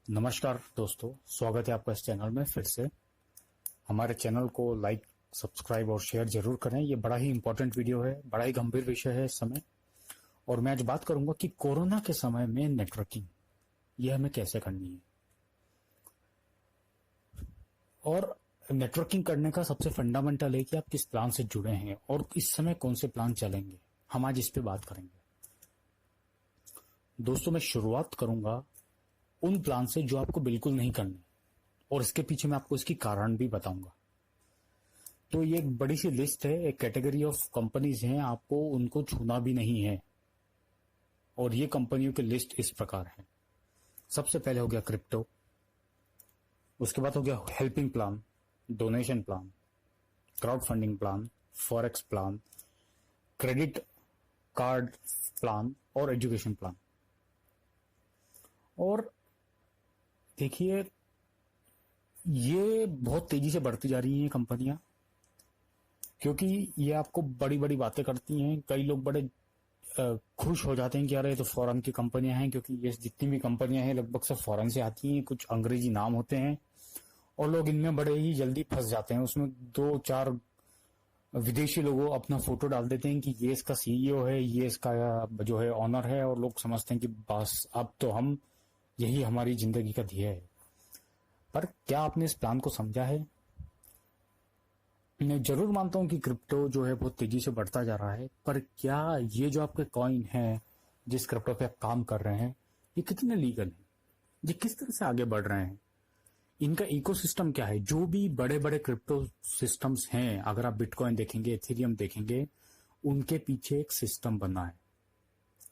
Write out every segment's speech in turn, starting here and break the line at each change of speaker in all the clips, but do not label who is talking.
नमस्कार दोस्तों, स्वागत है आपका इस चैनल में फिर से। हमारे चैनल को लाइक, सब्सक्राइब और शेयर जरूर करें। ये बड़ा ही इंपॉर्टेंट वीडियो है, बड़ा ही गंभीर विषय है इस समय। और मैं आज बात करूंगा कि कोरोना के समय में नेटवर्किंग ये हमें कैसे करनी है, और नेटवर्किंग करने का सबसे फंडामेंटल है कि आप किस प्लान से जुड़े हैं और इस समय कौन से प्लान चलेंगे। हम आज इस पे बात करेंगे। दोस्तों, मैं शुरुआत करूंगा उन प्लान से जो आपको बिल्कुल नहीं करने, और इसके पीछे मैं आपको इसकी कारण भी बताऊंगा। तो ये एक बड़ी सी लिस्ट है, एक कैटेगरी ऑफ कंपनीज हैं, आपको उनको छूना भी नहीं है। और ये कंपनियों की लिस्ट इस प्रकार है। सबसे पहले हो गया क्रिप्टो, उसके बाद हो गया helping plan, donation plan, crowd funding plan, forex plan, credit card plan और एजुकेशन प्लान। और देखिए, ये बहुत तेजी से बढ़ती जा रही हैं कंपनियां, क्योंकि ये आपको बड़ी बड़ी बातें करती हैं। कई लोग बड़े खुश हो जाते हैं कि यार ये तो फॉरेन की कंपनियां हैं, क्योंकि ये जितनी भी कंपनियां हैं लगभग सब फॉरेन से आती हैं। कुछ अंग्रेजी नाम होते हैं और लोग इनमें बड़े ही जल्दी फंस जाते हैं। उसमें 2-4 विदेशी लोगों अपना फोटो डाल देते हैं कि ये इसका सीईओ है, ये इसका जो है ऑनर है, और लोग समझते हैं कि बस अब तो हम यही हमारी जिंदगी का ध्येय है। पर क्या आपने इस प्लान को समझा है? मैं जरूर मानता हूं कि क्रिप्टो जो है बहुत तेजी से बढ़ता जा रहा है, पर क्या ये जो आपके कॉइन है, जिस क्रिप्टो पे आप काम कर रहे हैं, ये कितने लीगल हैं? ये किस तरह से आगे बढ़ रहे हैं? इनका इकोसिस्टम क्या है? जो भी बड़े बड़े क्रिप्टो सिस्टम्स हैं, अगर आप बिटकॉइन देखेंगे, एथेरियम देखेंगे, उनके पीछे एक सिस्टम बना है।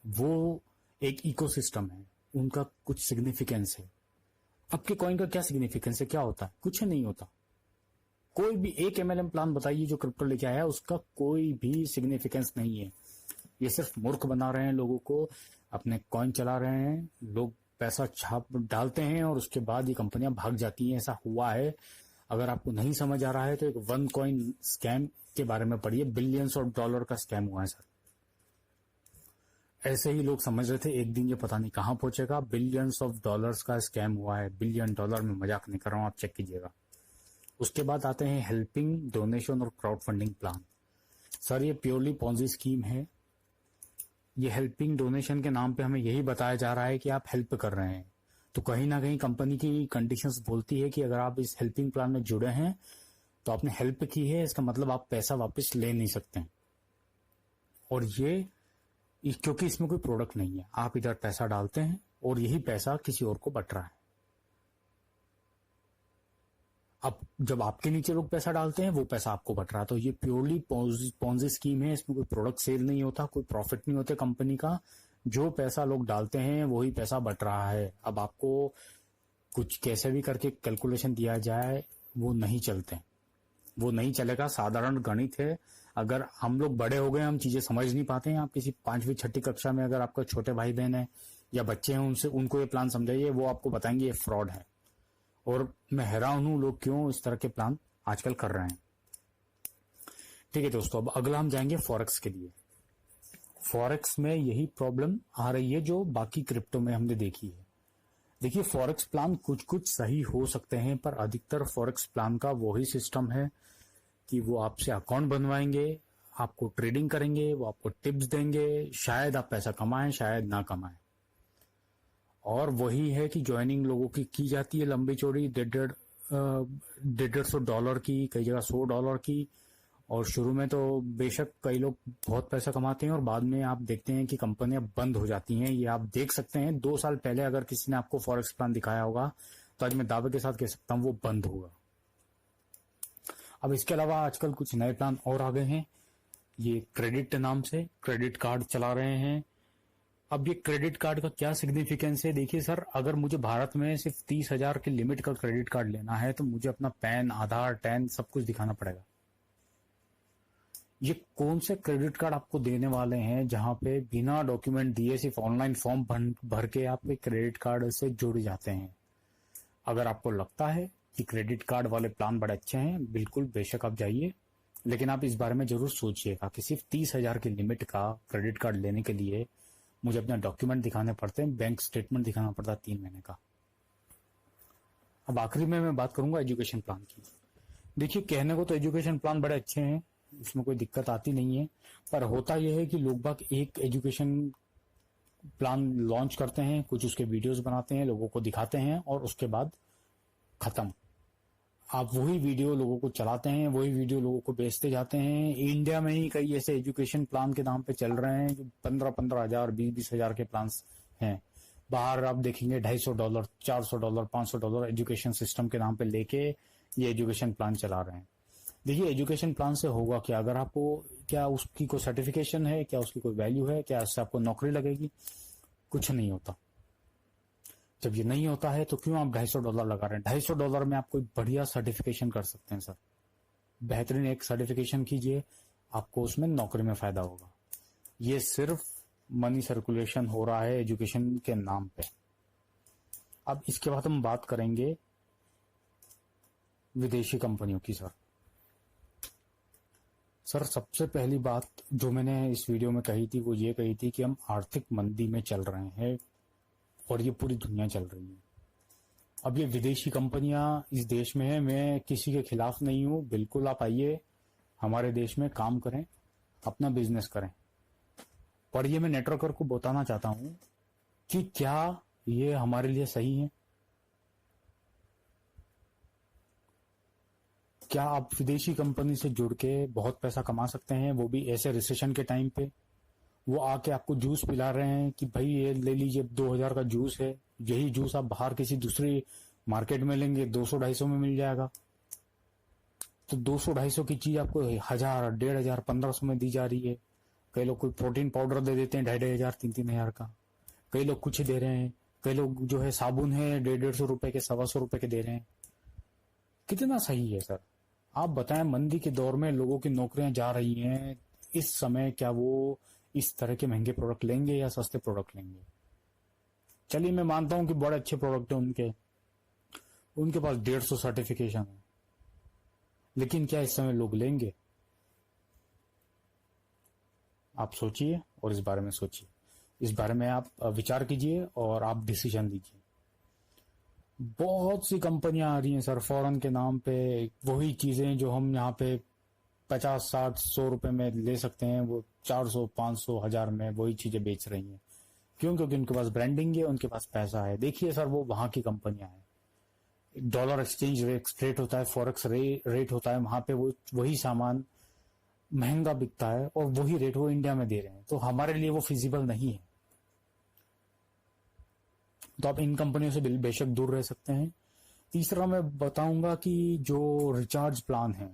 वो एक इकोसिस्टम है, उनका कुछ सिग्निफिकेंस है। आपके कॉइन का क्या सिग्निफिकेंस है? क्या होता है? कुछ नहीं होता। कोई भी एक एमएलएम प्लान बताइए जो क्रिप्टो लेके आया, उसका कोई भी सिग्निफिकेंस नहीं है। ये सिर्फ मूर्ख बना रहे हैं लोगों को, अपने कॉइन चला रहे हैं। लोग पैसा छाप डालते हैं और उसके बाद ये कंपनियां भाग जाती हैं। ऐसा हुआ है। अगर आपको नहीं समझ आ रहा है तो एक वन कॉइन स्कैम के बारे में पढ़िए। बिलियंस ऑफ डॉलर का स्कैम हुआ है सर। ऐसे ही लोग समझ रहे थे एक दिन ये पता नहीं कहां पहुंचेगा। बिलियंस ऑफ डॉलर्स का स्कैम हुआ है। बिलियन डॉलर में मजाक नहीं कर रहा हूं, आप चेक कीजिएगा। उसके बाद आते हैं हेल्पिंग, डोनेशन और क्राउड फंडिंग प्लान। सर, ये प्योरली पॉन्जी स्कीम है। ये हेल्पिंग डोनेशन के नाम पे हमें यही बताया जा रहा है कि आप हेल्प कर रहे हैं। तो कहीं ना कहीं कंपनी की कंडीशंस बोलती है कि अगर आप इस हेल्पिंग प्लान में जुड़े हैं तो आपने हेल्प की है, इसका मतलब आप पैसा वापस ले नहीं सकते हैं। और ये क्योंकि इसमें कोई प्रोडक्ट नहीं है, आप इधर पैसा डालते हैं और यही पैसा किसी और को बट रहा है। अब जब आपके नीचे लोग पैसा डालते हैं, वो पैसा आपको बट रहा है। तो ये प्योरली पॉन्जी स्कीम है। इसमें कोई प्रोडक्ट सेल नहीं होता, कोई प्रॉफिट नहीं होता कंपनी का। जो पैसा लोग डालते हैं वही पैसा बट रहा है। अब आपको कुछ कैसे भी करके कैलकुलेशन दिया जाए, वो नहीं चलते, वो नहीं चलेगा। साधारण गणित है। अगर हम लोग बड़े हो गए, हम चीजें समझ नहीं पाते हैं। आप किसी 5वीं 6ठी कक्षा में अगर आपका छोटे भाई बहन है या बच्चे हैं, उनको ये प्लान समझाइए, वो आपको बताएंगे ये फ्रॉड है। और मैं हैरान हूं लोग क्यों इस तरह के प्लान आजकल कर रहे हैं। ठीक है दोस्तों, अब अगला हम जाएंगे फॉरेक्स के लिए। फॉरेक्स में यही प्रॉब्लम आ रही है जो बाकी क्रिप्टो में हमने देखी है। देखिए, फॉरेक्स प्लान कुछ कुछ सही हो सकते हैं, पर अधिकतर फॉरेक्स प्लान का वही सिस्टम है कि वो आपसे अकाउंट बनवाएंगे, आपको ट्रेडिंग करेंगे, वो आपको टिप्स देंगे। शायद आप पैसा कमाएं, शायद ना कमाएं। और वही है कि ज्वाइनिंग लोगों की जाती है लंबी चौड़ी, 150 डॉलर की, कई जगह $100 की। और शुरू में तो बेशक कई लोग बहुत पैसा कमाते हैं और बाद में आप देखते हैं कि कंपनियां बंद हो जाती हैं। ये आप देख सकते हैं। 2 साल पहले अगर किसी ने आपको फॉरेक्स प्लान दिखाया होगा तो आज मैं दावे के साथ कह सकता हूं वो बंद होगा। अब इसके अलावा आजकल कुछ नए प्लान और आ गए हैं। ये क्रेडिट नाम से क्रेडिट कार्ड चला रहे हैं। अब ये क्रेडिट कार्ड का क्या सिग्निफिकेंस है? देखिए सर, अगर मुझे भारत में सिर्फ 30,000 की लिमिट का क्रेडिट कार्ड लेना है तो मुझे अपना पैन, आधार, टैन सब कुछ दिखाना पड़ेगा। ये कौन से क्रेडिट कार्ड आपको देने वाले हैं जहां पे बिना डॉक्यूमेंट दिए सिर्फ ऑनलाइन फॉर्म भर के आप क्रेडिट कार्ड से जुड़ जाते हैं? अगर आपको लगता है कि क्रेडिट कार्ड वाले प्लान बड़े अच्छे हैं, बिल्कुल बेशक आप जाइए, लेकिन आप इस बारे में जरूर सोचिएगा कि सिर्फ 30,000 की लिमिट का क्रेडिट कार्ड लेने के लिए मुझे अपना डॉक्यूमेंट दिखाने पड़ते हैं, बैंक स्टेटमेंट दिखाना पड़ता है 3 महीने का। अब आखिरी में मैं बात करूंगा एजुकेशन प्लान की। देखिए, कहने को तो एजुकेशन प्लान बड़े अच्छे हैं, उसमें कोई दिक्कत आती नहीं है, पर होता यह है कि लोग बाग एक एजुकेशन प्लान लॉन्च करते हैं, कुछ उसके वीडियोस बनाते हैं, लोगों को दिखाते हैं और उसके बाद खत्म। आप वही वीडियो लोगों को चलाते हैं, वही वीडियो लोगों को बेचते जाते हैं। इंडिया में ही कई ऐसे एजुकेशन प्लान के नाम पे चल रहे हैं जो 15-15 हजार, 20-20 हजार के प्लान्स हैं। बाहर आप देखेंगे $250, $400, $500 एजुकेशन सिस्टम के नाम पे लेके ये एजुकेशन प्लान चला रहे हैं। देखिए, एजुकेशन प्लान से होगा क्या? अगर आपको क्या उसकी कोई सर्टिफिकेशन है, क्या उसकी कोई वैल्यू है, क्या इससे आपको नौकरी लगेगी? कुछ नहीं होता। जब ये नहीं होता है तो क्यों आप $250 लगा रहे हैं? $250 में आप कोई बढ़िया सर्टिफिकेशन कर सकते हैं सर। बेहतरीन एक सर्टिफिकेशन कीजिए, आपको उसमें नौकरी में फायदा होगा। ये सिर्फ मनी सर्कुलेशन हो रहा है एजुकेशन के नाम पे। अब इसके बाद हम बात करेंगे विदेशी कंपनियों की। सर सबसे पहली बात जो मैंने इस वीडियो में कही थी वो ये कही थी कि हम आर्थिक मंदी में चल रहे हैं और ये पूरी दुनिया चल रही है। अब ये विदेशी कंपनियां इस देश में है, मैं किसी के खिलाफ नहीं हूं, बिल्कुल आप आइए हमारे देश में काम करें, अपना बिजनेस करें। पर ये मैं नेटवर्कर को बताना चाहता हूं कि क्या ये हमारे लिए सही है? क्या आप विदेशी कंपनी से जुड़ के बहुत पैसा कमा सकते हैं, वो भी ऐसे रिसेशन के टाइम पे? वो आके आपको जूस पिला रहे हैं कि भाई ये ले लीजिए, 2000 का जूस है, यही जूस आप बाहर किसी दूसरी मार्केट में लेंगे 200-250 में मिल जाएगा। तो 200-250 की चीज आपको 1000, 1500, 1500 में दी जा रही है। कई लोग कोई प्रोटीन पाउडर दे देते हैं 2500, 3000 का, कई लोग कुछ दे रहे हैं, कई लोग जो है साबुन है 150 रुपए के, 125 रुपए के दे रहे हैं। कितना सही है सर? आप बताएं, मंदी के दौर में लोगों की नौकरियां जा रही हैं, इस समय क्या वो इस तरह के महंगे प्रोडक्ट लेंगे या सस्ते प्रोडक्ट लेंगे? चलिए मैं मानता हूं कि बड़े अच्छे प्रोडक्ट है उनके पास 150 सर्टिफिकेशन है, लेकिन क्या इस समय लोग लेंगे? आप सोचिए और इस बारे में सोचिए, इस बारे में आप विचार कीजिए और आप डिसीजन लीजिए। बहुत सी कंपनियां आ रही हैं सर फॉरेन के नाम पे, वही चीजें जो हम यहाँ पे 50, 60, 100 रुपए में ले सकते हैं वो 400, 500, 1000 में वही चीजें बेच रही हैं। क्यों? क्योंकि उनके पास ब्रांडिंग है, उनके पास पैसा है। देखिए सर, वो वहां की कंपनियां हैं, डॉलर एक्सचेंज रेट होता है, फॉरेक्स रेट होता है, वहां पे वो वही सामान महंगा बिकता है और वही रेट वो इंडिया में दे रहे हैं, तो हमारे लिए वो फिजिबल नहीं है। तो आप इन कंपनियों से बेशक दूर रह सकते हैं। तीसरा मैं बताऊंगा कि जो रिचार्ज प्लान है,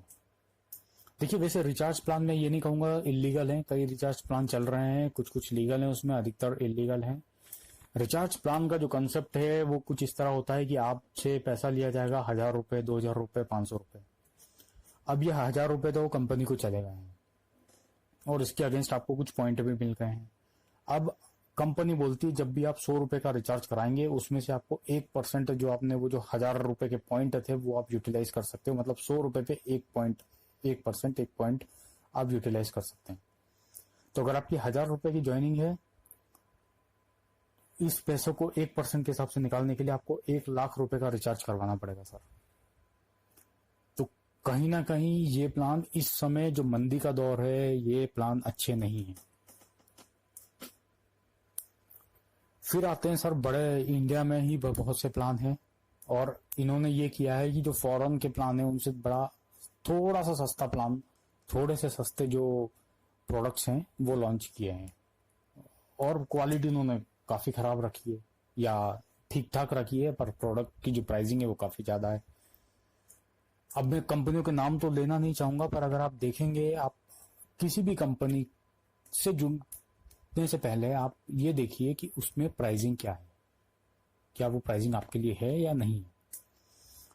देखिए वैसे रिचार्ज प्लान में ये नहीं कहूंगा इलीगल है, कई रिचार्ज प्लान चल रहे हैं, कुछ लीगल हैं, उसमें अधिकतर इलीगल हैं। रिचार्ज प्लान का जो कंसेप्ट है वो कुछ इस तरह होता है कि आपसे पैसा लिया जाएगा 1000 रुपए, 2000 रुपए, 500 रुपए। अब ये 1000 रुपए तो कंपनी को चले गए हैं और इसके अगेंस्ट आपको कुछ पॉइंट भी मिल गए हैं। अब कंपनी बोलती है जब भी आप 100 रुपए का रिचार्ज कराएंगे उसमें से आपको 1% जो आपने वो जो 1000 रुपए के पॉइंट थे वो आप यूटिलाइज कर सकते हो। मतलब 100 रुपए पे 1 पॉइंट आप यूटिलाइज कर सकते हैं। तो अगर आपकी 1000 रुपए की ज्वाइनिंग है, इस पैसों को 1% के हिसाब से निकालने के लिए आपको 1 लाख रुपए का रिचार्ज करवाना पड़ेगा सर। तो कहीं ना कहीं ये प्लान इस समय जो मंदी का दौर है, ये प्लान अच्छे नहीं है। फिर आते हैं सर, बड़े इंडिया में ही बहुत से प्लान हैं और इन्होंने ये किया है कि जो फॉरेन के प्लान है उनसे बड़ा थोड़ा सा सस्ता प्लान, थोड़े से सस्ते जो प्रोडक्ट्स हैं वो लॉन्च किए हैं और क्वालिटी उन्होंने काफी खराब रखी है या ठीक ठाक रखी है, पर प्रोडक्ट की जो प्राइसिंग है वो काफी ज्यादा है। अब मैं कंपनियों के नाम तो लेना नहीं चाहूंगा, पर अगर आप देखेंगे, आप किसी भी कंपनी से जुड़ने से पहले आप ये देखिए कि उसमें प्राइसिंग क्या है, क्या वो प्राइसिंग आपके लिए है या नहीं।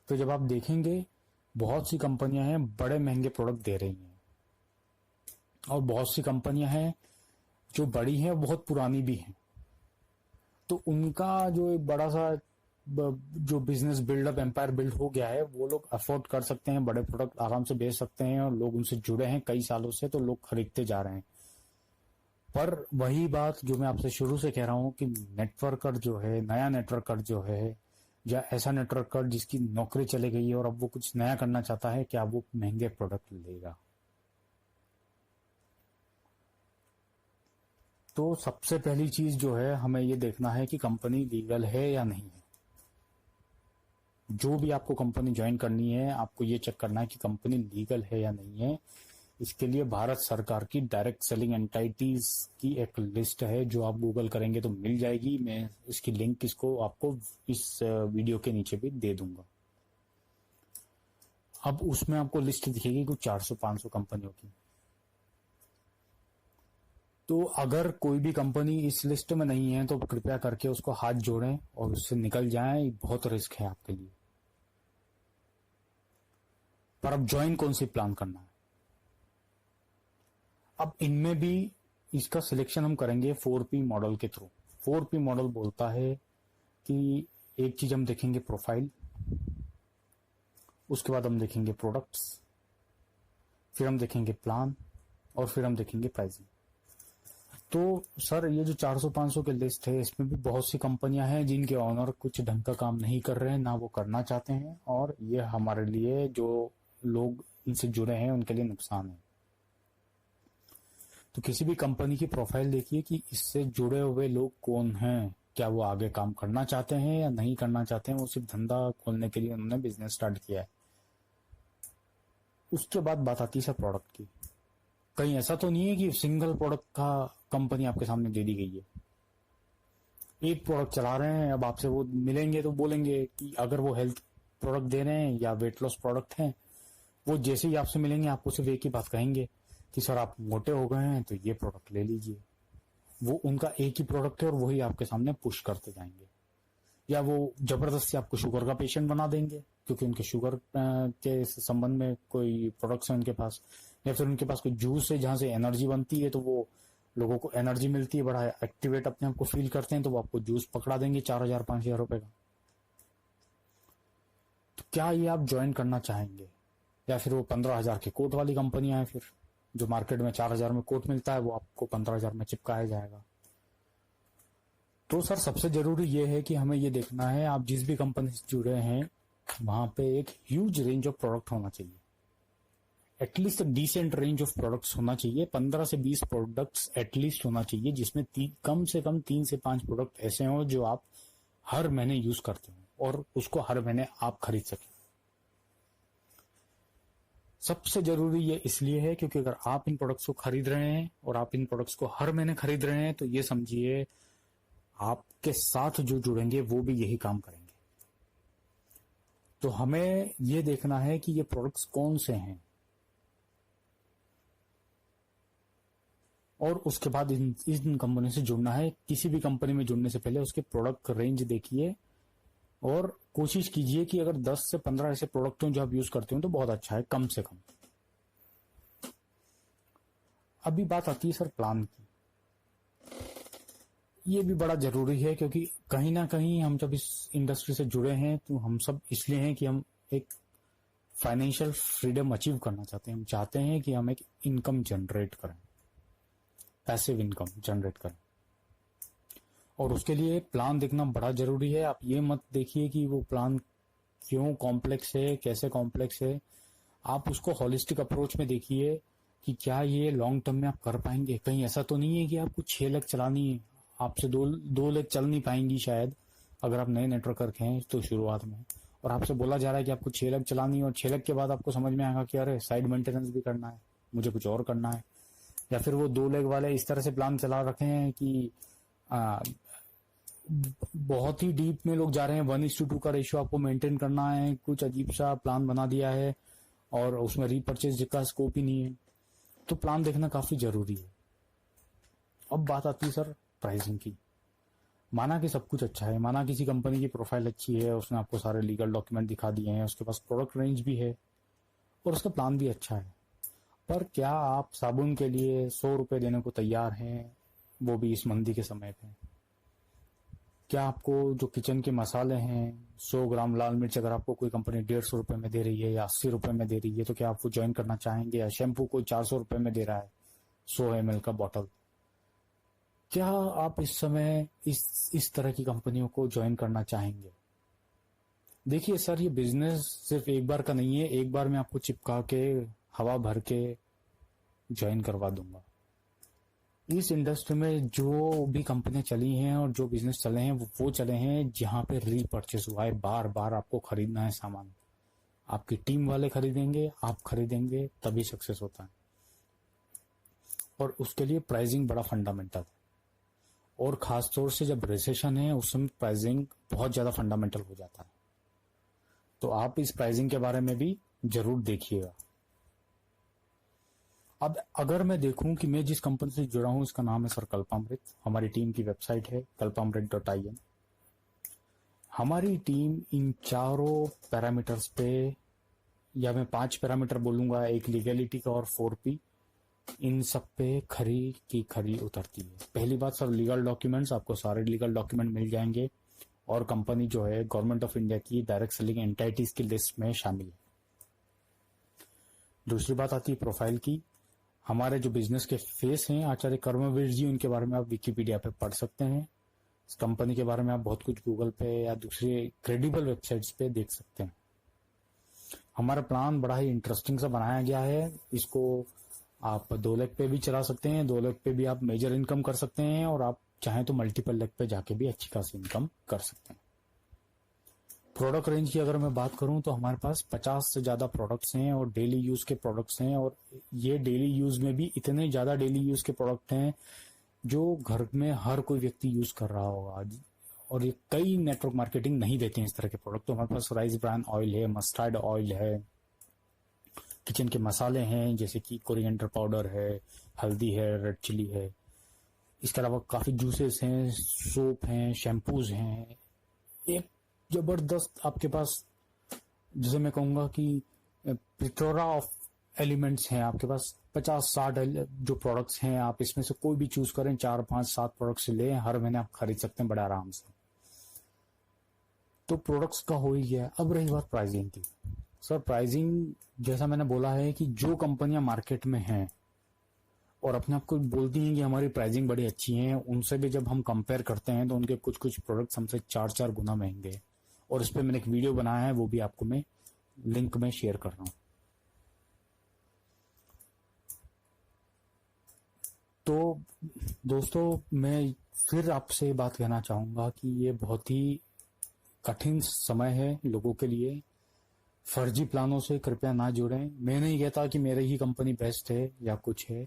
तो जब आप देखेंगे बहुत सी कंपनियां हैं बड़े महंगे प्रोडक्ट दे रही हैं और बहुत सी कंपनियां हैं जो बड़ी हैं बहुत पुरानी भी हैं, तो उनका जो एक बड़ा सा जो बिजनेस बिल्डअप एम्पायर बिल्ड हो गया है, वो लोग अफोर्ड कर सकते हैं, बड़े प्रोडक्ट आराम से बेच सकते हैं और लोग उनसे जुड़े हैं कई सालों से, तो लोग खरीदते जा रहे हैं। पर वही बात जो मैं आपसे शुरू से कह रहा हूं कि नेटवर्कर जो है, नया नेटवर्कर जो है, या ऐसा नेटवर्कर जिसकी नौकरी चली गई है और अब वो कुछ नया करना चाहता है, क्या वो महंगे प्रोडक्ट लेगा? तो सबसे पहली चीज जो है, हमें ये देखना है कि कंपनी लीगल है या नहीं है। जो भी आपको कंपनी ज्वाइन करनी है, आपको ये चेक करना है कि कंपनी लीगल है या नहीं है। इसके लिए भारत सरकार की डायरेक्ट सेलिंग एंटाइटीज की एक लिस्ट है, जो आप गूगल करेंगे तो मिल जाएगी। मैं इसकी लिंक इसको आपको इस वीडियो के नीचे भी दे दूंगा। अब उसमें आपको लिस्ट दिखेगी कुछ 400-500 कंपनियों की। तो अगर कोई भी कंपनी इस लिस्ट में नहीं है तो कृपया करके उसको हाथ जोड़ें और उससे निकल जाएं। बहुत रिस्क है आपके लिए। पर अब ज्वाइन कौन सी प्लान करना है? अब इनमें भी इसका सिलेक्शन हम करेंगे 4P मॉडल के थ्रू। 4P मॉडल बोलता है कि एक चीज हम देखेंगे प्रोफाइल, उसके बाद हम देखेंगे प्रोडक्ट्स, फिर हम देखेंगे प्लान, और फिर हम देखेंगे प्राइसिंग। तो सर ये जो 400-500 के लिस्ट है, इसमें भी बहुत सी कंपनियां हैं जिनके ऑनर कुछ ढंग का काम नहीं कर रहे हैं, ना वो करना चाहते हैं, और ये हमारे लिए, जो लोग इनसे जुड़े हैं, उनके लिए नुकसान है। तो किसी भी कंपनी की प्रोफाइल देखिए कि इससे जुड़े हुए लोग कौन हैं, क्या वो आगे काम करना चाहते हैं या नहीं करना चाहते हैं, वो सिर्फ धंधा खोलने के लिए उन्होंने बिजनेस स्टार्ट किया है। उसके बाद बात आती है सर प्रोडक्ट की। कहीं ऐसा तो नहीं है कि सिंगल प्रोडक्ट का कंपनी आपके सामने दे दी गई है, एक प्रोडक्ट चला रहे हैं। अब आपसे वो मिलेंगे तो बोलेंगे कि अगर वो हेल्थ प्रोडक्ट दे रहे हैं या वेट लॉस प्रोडक्ट हैं, वो जैसे ही आपसे मिलेंगे आपको सिर्फ एक ही बात कहेंगे कि सर आप मोटे हो गए हैं तो ये प्रोडक्ट ले लीजिए। वो उनका एक ही प्रोडक्ट है और वही आपके सामने पुश करते जाएंगे। या वो जबरदस्ती आपको शुगर का पेशेंट बना देंगे क्योंकि उनके शुगर के संबंध में कोई प्रोडक्ट्स है उनके पास, या फिर उनके पास कोई जूस है जहां से एनर्जी बनती है, तो वो लोगों को एनर्जी मिलती है, बड़ा एक्टिवेट अपने आप को फील करते हैं, तो वो आपको जूस पकड़ा देंगे 4,000-5,000 रुपए का। तो क्या ये आप ज्वाइन करना चाहेंगे? या फिर वो 15,000 के कोट वाली कंपनियां हैं, फिर जो मार्केट में 4,000 में कोट मिलता है वो आपको 15,000 में चिपकाया जाएगा। तो सर सबसे जरूरी ये है कि हमें ये देखना है, आप जिस भी कंपनी से जुड़े हैं वहां पे एक ह्यूज रेंज ऑफ प्रोडक्ट होना चाहिए। At least decent range of products होना चाहिए। 15 से 20 प्रोडक्ट्स एटलीस्ट होना चाहिए, जिसमें कम से कम 3 से 5 प्रोडक्ट ऐसे हों जो आप हर महीने यूज करते हो और उसको हर महीने आप खरीद सकें। सबसे जरूरी ये इसलिए है क्योंकि अगर आप इन प्रोडक्ट्स को खरीद रहे हैं और आप इन प्रोडक्ट्स को हर महीने खरीद रहे हैं, तो ये समझिए आपके साथ जो जुड़ेंगे वो भी यही काम करेंगे। तो हमें ये देखना है कि ये प्रोडक्ट्स कौन से हैं, और उसके बाद इन कंपनी से जुड़ना है। किसी भी कंपनी में जुड़ने से पहले उसके प्रोडक्ट रेंज देखिए और कोशिश कीजिए कि अगर 10 से 15 ऐसे प्रोडक्ट हों जो आप यूज करते हो तो बहुत अच्छा है, कम से कम। अभी बात आती है सर प्लान की। ये भी बड़ा जरूरी है क्योंकि कहीं ना कहीं हम जब इस इंडस्ट्री से जुड़े हैं तो हम सब इसलिए हैं कि हम एक फाइनेंशियल फ्रीडम अचीव करना चाहते हैं। हम चाहते हैं कि हम एक इनकम जनरेट करें, पैसिव इनकम जनरेट करें, और उसके लिए प्लान देखना बड़ा जरूरी है। आप ये मत देखिए कि वो प्लान क्यों कॉम्प्लेक्स है, कैसे कॉम्प्लेक्स है। आप उसको होलिस्टिक अप्रोच में देखिए कि क्या ये लॉन्ग टर्म में आप कर पाएंगे। कहीं ऐसा तो नहीं है कि आपको 6 लाख चलानी है, आपसे दो लाख चल नहीं पाएंगी शायद, अगर आप नए नेटवर्कर हैं तो शुरुआत में, और आपसे बोला जा रहा है कि आपको 6 लाख चलानी है, और 6 लाख के बाद आपको समझ में आएगा कि अरे साइड मेंटेनेंस भी करना है, मुझे कुछ और करना है। या फिर वो 2 लाख वाले इस तरह से प्लान चला रखे हैं कि बहुत ही डीप में लोग जा रहे हैं, 1:2 का रेशियो आपको मेंटेन करना है, कुछ अजीब सा प्लान बना दिया है और उसमें रीपर्चेज का स्कोप ही नहीं है। तो प्लान देखना काफी जरूरी है। अब बात आती है सर प्राइसिंग की। माना कि सब कुछ अच्छा है, माना किसी कंपनी की प्रोफाइल अच्छी है, उसने आपको सारे लीगल डॉक्यूमेंट दिखा दिए हैं, उसके पास प्रोडक्ट रेंज भी है और उसका प्लान भी अच्छा है, पर क्या आप साबुन के लिए 100 रुपए देने को तैयार हैं, वो भी इस मंदी के समय पे? क्या आपको जो किचन के मसाले हैं, 100 ग्राम लाल मिर्च अगर आपको कोई कंपनी 150 रुपए में दे रही है या 80 रुपए में दे रही है, तो क्या आप वो ज्वाइन करना चाहेंगे? या शैम्पू कोई 400 रुपए में दे रहा है 100 ml का बॉटल, क्या आप इस समय इस तरह की कंपनियों को ज्वाइन करना चाहेंगे? देखिए सर, ये बिजनेस सिर्फ एक बार का नहीं है, एक बार मैं आपको चिपका के हवा भर के ज्वाइन करवा दूंगा। इस इंडस्ट्री में जो भी कंपनियां चली हैं और जो बिजनेस चले हैं वो चले हैं जहां पे रीपरचेस हुआ है, बार बार आपको खरीदना है सामान, आपकी टीम वाले खरीदेंगे, आप खरीदेंगे, तभी सक्सेस होता है। और उसके लिए प्राइसिंग बड़ा फंडामेंटल है, और खास तौर से जब रिसेशन है उस समय प्राइसिंग बहुत ज्यादा फंडामेंटल हो जाता है। तो आप इस प्राइसिंग के बारे में भी जरूर देखिएगा। अब अगर मैं देखूं कि मैं जिस कंपनी से जुड़ा हूं, इसका नाम है सर कल्पामृत। हमारी टीम की वेबसाइट है kalpamrit.in। हमारी टीम इन चारों पैरामीटर्स पे, या मैं 5 पैरामीटर बोलूंगा, एक लीगलिटी का और 4P, इन सब पे खरी की खरी उतरती है। पहली बात सर, लीगल डॉक्यूमेंट्स, आपको सारे लीगल डॉक्यूमेंट मिल जाएंगे, और कंपनी जो है गवर्नमेंट ऑफ इंडिया की डायरेक्ट सेलिंग एंटिटीज की लिस्ट में शामिल है। दूसरी बात आती है प्रोफाइल की। हमारे जो बिजनेस के फेस हैं आचार्य कर्मवीर जी, उनके बारे में आप विकिपीडिया पे पढ़ सकते हैं। इस कंपनी के बारे में आप बहुत कुछ गूगल पे या दूसरे क्रेडिबल वेबसाइट्स पे देख सकते हैं। हमारा प्लान बड़ा ही इंटरेस्टिंग सा बनाया गया है। इसको आप 2 लेग पे भी चला सकते हैं, 2 लेग पे भी आप मेजर इनकम कर सकते हैं, और आप चाहें तो मल्टीपल लेग पे जाके भी अच्छी खासी इनकम कर सकते हैं। प्रोडक्ट रेंज की अगर मैं बात करूं तो हमारे पास 50 से ज्यादा प्रोडक्ट्स हैं, और डेली यूज के प्रोडक्ट्स हैं, और ये डेली यूज में भी इतने ज्यादा डेली यूज के प्रोडक्ट हैं जो घर में हर कोई व्यक्ति यूज कर रहा होगा। और ये कई नेटवर्क मार्केटिंग नहीं देते हैं इस तरह के प्रोडक्ट। तो हमारे पास राइस ब्रान ऑयल है, मस्टर्ड ऑयल है, किचन के मसाले हैं जैसे कि कोरिएंडर पाउडर है, हल्दी है, रेड चिली है। इसके अलावा काफी जूसेस हैं, सोप हैं, शैम्पूज हैं। एक जबरदस्त आपके पास, जैसे मैं कहूंगा कि प्लेथोरा ऑफ एलिमेंट्स हैं आपके पास। 50-60 जो प्रोडक्ट्स हैं, आप इसमें से कोई भी चूज करें, 4, 5, 7 प्रोडक्ट्स से लें, हर महीने आप खरीद सकते हैं बड़े आराम से। तो प्रोडक्ट्स का हो ही गया। अब रही बात प्राइसिंग की। सर प्राइसिंग, जैसा मैंने बोला है कि जो कंपनियां मार्केट में हैं और अपने आप को बोलती हैं कि हमारी प्राइसिंग बड़ी अच्छी है, उनसे भी जब हम कंपेयर करते हैं तो उनके कुछ कुछ प्रोडक्ट्स हमसे 4-4 गुना महंगे हैं। और इस पे मैंने एक वीडियो बनाया है, वो भी आपको मैं लिंक में शेयर कर रहा हूं। तो दोस्तों, मैं फिर आपसे बात कहना चाहूंगा कि ये बहुत ही कठिन समय है लोगों के लिए। फर्जी प्लानों से कृपया ना जुड़ें। मैं नहीं कहता कि मेरी ही कंपनी बेस्ट है या कुछ है।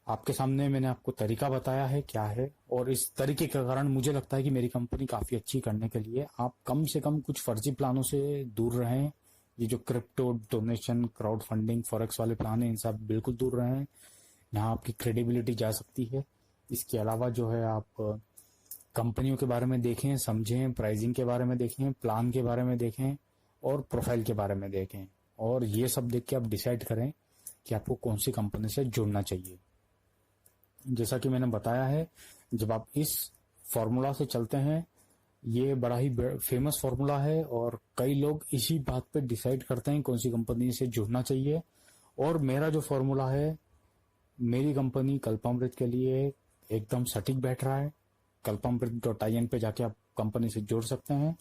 आपके सामने मैंने आपको तरीका बताया है क्या है, और इस तरीके के कारण मुझे लगता है कि मेरी कंपनी काफी अच्छी करने के लिए आप कम से कम कुछ फर्जी प्लानों से दूर रहें। ये जो crypto, donation, crowd funding, forex वाले प्लान है, इनसे आप बिल्कुल दूर रहें। यहाँ आपकी क्रेडिबिलिटी जा सकती है। इसके अलावा जो है, आप कंपनियों के बारे में देखें, समझें, प्राइसिंग के बारे में देखें, प्लान के बारे में देखें, और प्रोफाइल के बारे में देखें, और ये सब देख के आप डिसाइड करें कि आपको कौन सी कंपनी से जुड़ना चाहिए। जैसा कि मैंने बताया है, जब आप इस फॉर्मूला से चलते हैं, ये बड़ा ही फेमस फॉर्मूला है, और कई लोग इसी बात पे डिसाइड करते हैं कौन सी कंपनी से जुड़ना चाहिए। और मेरा जो फॉर्मूला है, मेरी कंपनी कल्पामृत के लिए एकदम सटीक बैठ रहा है। kalpamrit.in पे जाके आप कंपनी से जुड़ सकते हैं।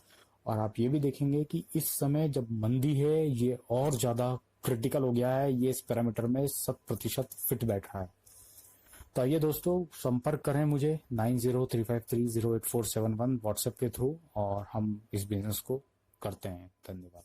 और आप ये भी देखेंगे कि इस समय जब मंदी है, ये और ज्यादा क्रिटिकल हो गया है। ये इस पैरामीटर में 100% फिट बैठ रहा है। तो आइए दोस्तों, संपर्क करें मुझे 9035308471 व्हाट्सएप के थ्रू, और हम इस बिजनेस को करते हैं। धन्यवाद।